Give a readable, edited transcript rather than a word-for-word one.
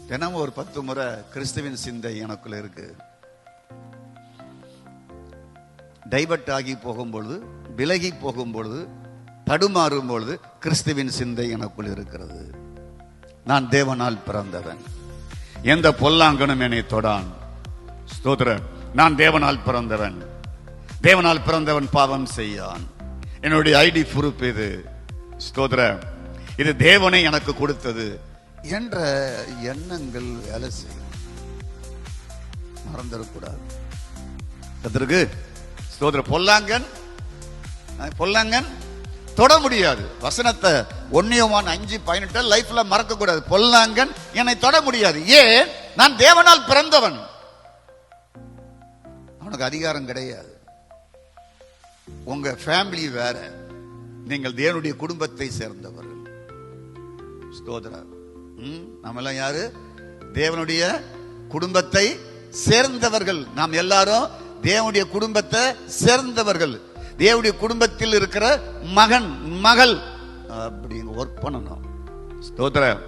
தினமும் ஒரு 10 முறை கிறிஸ்துவின் சிந்தை எனக்குள்ள இருக்கு. டைவர்ட் ஆகி போகும்பொழுது, விலகி போகும்பொழுது, தடுமாறும் பொழுது கிறிஸ்துவின் சிந்தை எனக்குள் இருக்கிறது. நான் தேவனால் பிறந்தவன், எந்த பொல்லாங்கனும் என்னை தொடான். ஸ்தோத்திரம். நான் தேவனால் பிறந்தவன், தேவனால் பிறந்தவன் பாவம் செய்யான். என்னுடைய ஐடி ப்ரூஃப் இது. ஸ்தோத்திரம். இது தேவனை எனக்கு கொடுத்தது என்ற எண்ணங்கள் வேலை செய்யும். மறந்துடக்கூடாது. கர்த்தருக்கு ஸ்தோத்திரம். பொல்லாங்கன் தொட முடியாது. வசனத்தை 1 யோவான் 5:18 லைஃப்ல மறக்க கூடாது. பொல்லாங்கன் என்னை தொட முடியாது. ஏன்? நான் தேவனால் பிறந்தவன். அவனுக்கு அதிகாரம் கிடையாது. உங்க ஃபேமிலி வேற, நீங்கள் தேவனுடைய குடும்பத்தை சேர்ந்தவர்கள். ஸ்தோத்திரம். நாமெல்லாம் யாரு? தேவனுடைய குடும்பத்தை சேர்ந்தவர்கள். நாம் எல்லாரும் தேவனுடைய குடும்பத்தை சேர்ந்தவர்கள். தேவனுடைய குடும்பத்தில் இருக்கிற மகன் மகள் அப்படி ஒர்க் பண்ணணும். ஸ்தோத்திரம்.